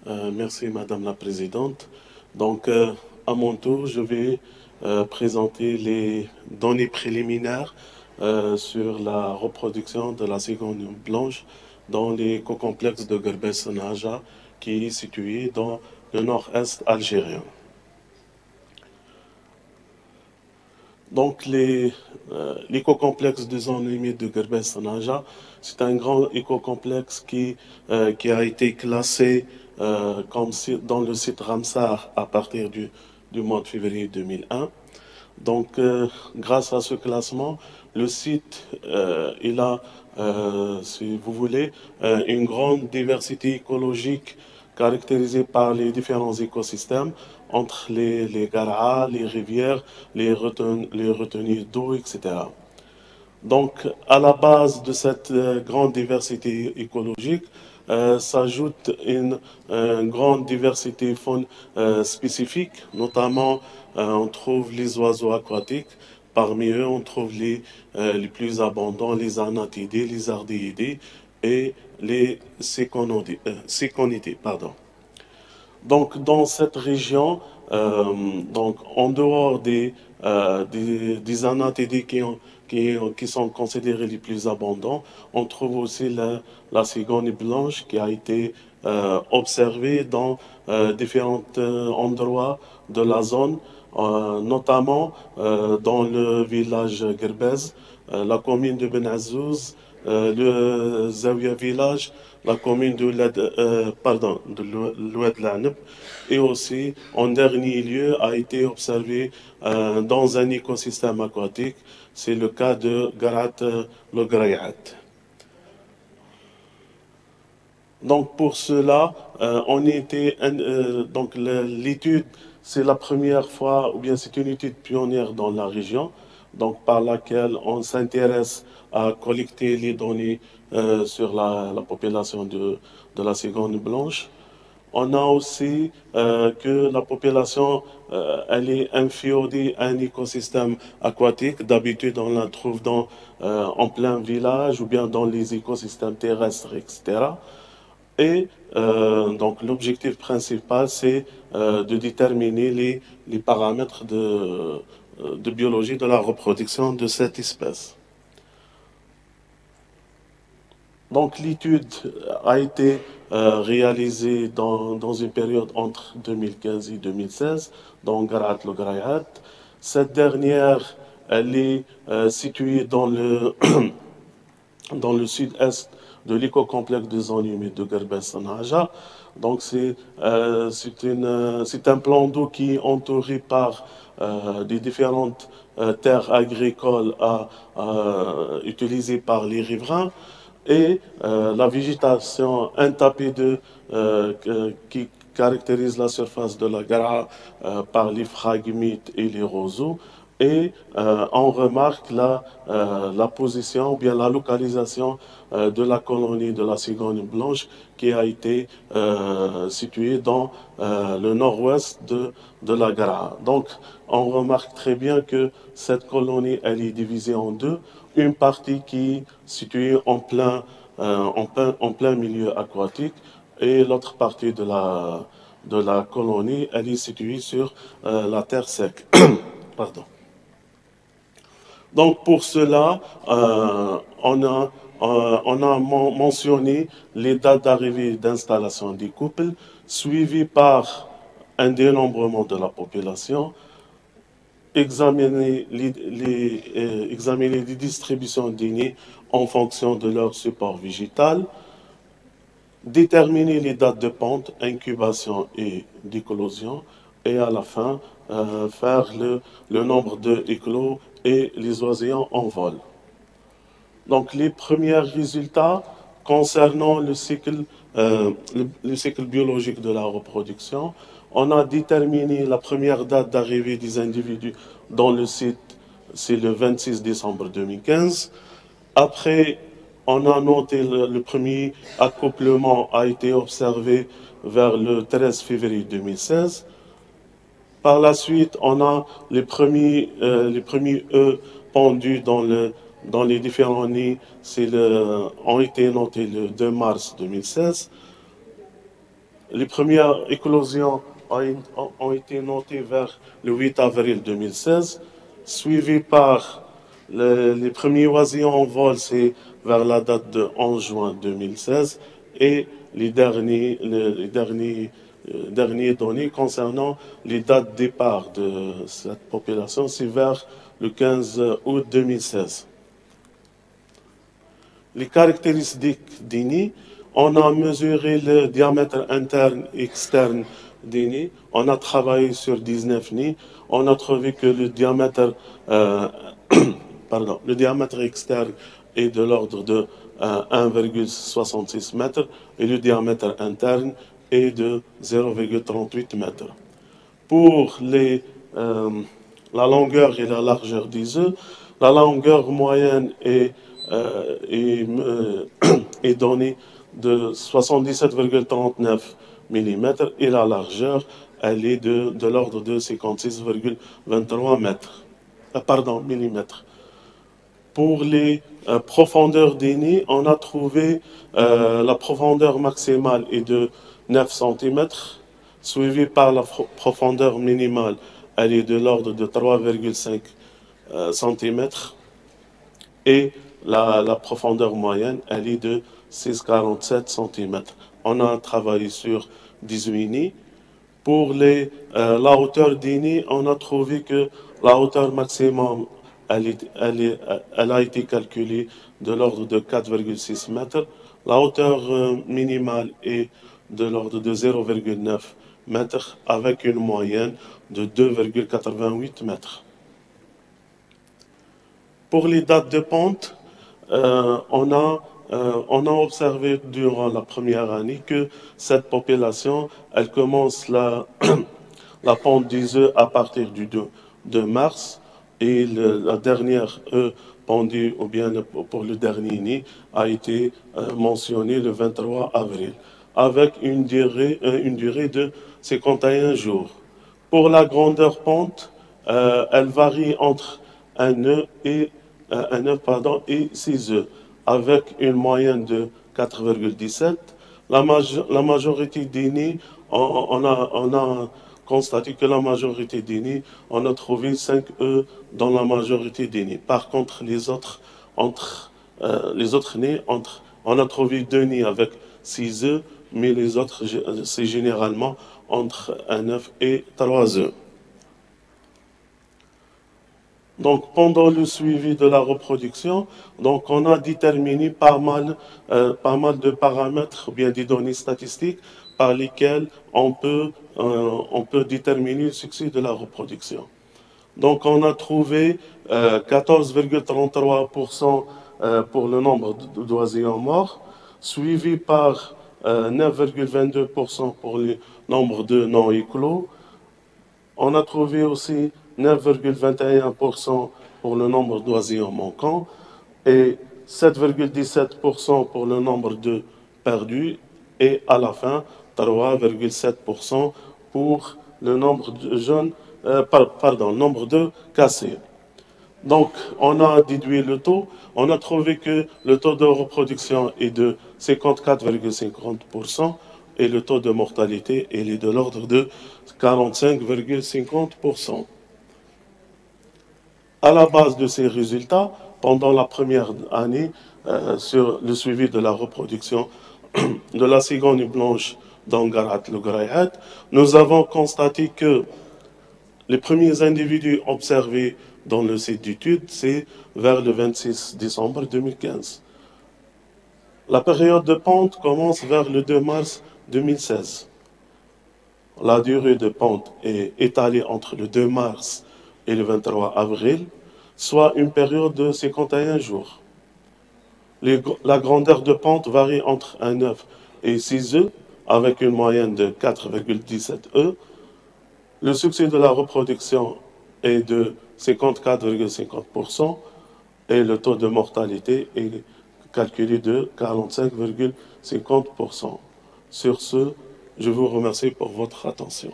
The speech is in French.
Merci Madame la Présidente. Donc, à mon tour, je vais présenter les données préliminaires sur la reproduction de la cigogne blanche dans l'écocomplexes de Guerbes-Naja, qui est situé dans le nord-est algérien. Donc, l'écocomplexe de zone humide de Guerbes-Naja, c'est un grand écocomplexe qui a été classé dans le site Ramsar à partir du mois de février 2001. Donc, grâce à ce classement, le site, il a, si vous voulez, une grande diversité écologique caractérisée par les différents écosystèmes entre les garas, les rivières, les retenues d'eau, etc. Donc, à la base de cette grande diversité écologique, s'ajoute une grande diversité faune spécifique, notamment on trouve les oiseaux aquatiques. Parmi eux, on trouve les plus abondants, les anatidés, les ardéidés et les séconidés, pardon. Donc, dans cette région, donc, en dehors des anatidés qui sont considérés les plus abondants, on trouve aussi la cigogne blanche qui a été observée dans différents endroits de la zone, notamment dans le village Gerbez, la commune de Ben Azouz, le Zawiya village, la commune de l'Oued Laneb, et aussi, en dernier lieu, a été observé dans un écosystème aquatique. C'est le cas de Garat le Grayat. Donc pour cela, donc l'étude, c'est la première fois, ou bien c'est une étude pionnière dans la région, donc par laquelle on s'intéresse à collecter les données sur la population de la cigogne blanche. On a aussi que la population, elle est inféodée à un écosystème aquatique. D'habitude, on la trouve en plein village ou bien dans les écosystèmes terrestres, etc. Et donc l'objectif principal, c'est de déterminer les paramètres de biologie de la reproduction de cette espèce. Donc l'étude a été réalisée dans une période entre 2015 et 2016 dans Garat le Grayat. Cette dernière, elle est située dans le sud-est de l'écocomplexe des zones humides de Gerbes-Naja. Donc c'est un plan d'eau qui est entouré par des différentes terres agricoles utilisées par les riverains et la végétation intapée qui caractérise la surface de la Gara par les phragmites et les roseaux. Et on remarque la position ou bien la localisation de la colonie de la cigogne blanche qui a été située dans le nord-ouest de la Gara. Donc on remarque très bien que cette colonie elle est divisée en deux. Une partie qui est située en plein milieu aquatique et l'autre partie de la colonie elle est située sur la terre sec. Pardon. Donc pour cela, on a mentionné les dates d'arrivée et d'installation des couples, suivies par un dénombrement de la population, examiner les distributions des nids en fonction de leur support végétal, déterminer les dates de ponte, incubation et d'éclosion, et à la fin, faire le nombre d'éclos et les oisillons en vol. Donc les premiers résultats concernant le cycle biologique de la reproduction, on a déterminé la première date d'arrivée des individus dans le site, c'est le 26 décembre 2015. Après, on a noté le premier accouplement a été observé vers le 13 février 2016. Par la suite, on a les premiers œufs pendus dans les différents nids ont été notés le 2 mars 2016. Les premières éclosions ont été notées vers le 8 avril 2016, suivies par les premiers oisillons en vol, c'est vers la date de 11 juin 2016, et les derniers données concernant les dates de départ de cette population, c'est vers le 15 août 2016. Les caractéristiques des nids, on a mesuré le diamètre interne et externe des nids, on a travaillé sur 19 nids, on a trouvé que le diamètre externe est de l'ordre de 1,66 mètres et le diamètre interne est de 0,38 mètres. Pour la longueur et la largeur des œufs, la longueur moyenne est donnée de 77,39 mm et la largeur, elle est de l'ordre de 56,23 millimètres. Pour les profondeurs des nids, on a trouvé la profondeur maximale est de 9 cm, suivie par la profondeur minimale, elle est de l'ordre de 3,5 cm, et la profondeur moyenne, elle est de 6,47 cm. On a travaillé sur 18 nids. Pour la hauteur des nids, on a trouvé que la hauteur maximum, elle a été calculée de l'ordre de 4,6 mètres. La hauteur minimale est de l'ordre de 0,9 mètres avec une moyenne de 2,88 mètres. Pour les dates de ponte, on a observé durant la première année que cette population, elle commence la ponte des œufs à partir du 2 mars et la dernière œuf pendue, ou bien pour le dernier nid, a été mentionnée le 23 avril, avec une durée de 51 jours. Pour la grandeur ponte, elle varie entre un œuf et 6 œufs, avec une moyenne de 4,17. La majorité des nids, on a constaté que la majorité des nids, on a trouvé 5 œufs dans la majorité des nids. Par contre, les autres nids, on a trouvé 2 nids avec 6 œufs, mais les autres, c'est généralement entre 1 œuf et 3 œufs. Donc, pendant le suivi de la reproduction, donc on a déterminé pas mal de paramètres, ou bien des données statistiques par lesquelles on peut déterminer le succès de la reproduction. Donc, on a trouvé 14,33% pour le nombre d'oisillons morts, suivi par 9,22% pour le nombre de non éclos. On a trouvé aussi 9,21% pour le nombre d'oisillons manquants et 7,17% pour le nombre de perdus et à la fin 3,7% pour le nombre de nombre de cassés. Donc on a déduit le taux, on a trouvé que le taux de reproduction est de 54,50% et le taux de mortalité est de l'ordre de 45,50%. À la base de ces résultats, pendant la première année, sur le suivi de la reproduction de la cigogne blanche d'Angarat le Grayhat, nous avons constaté que les premiers individus observés dans le site d'étude, c'est vers le 26 décembre 2015. La période de ponte commence vers le 2 mars 2016. La durée de ponte est étalée entre le 2 mars et le 23 avril, soit une période de 51 jours. La grandeur de ponte varie entre 1 œuf et 6 œufs, avec une moyenne de 4,17 œufs. Le succès de la reproduction est de 54,50% et le taux de mortalité est calculé de 45,50%. Sur ce, je vous remercie pour votre attention.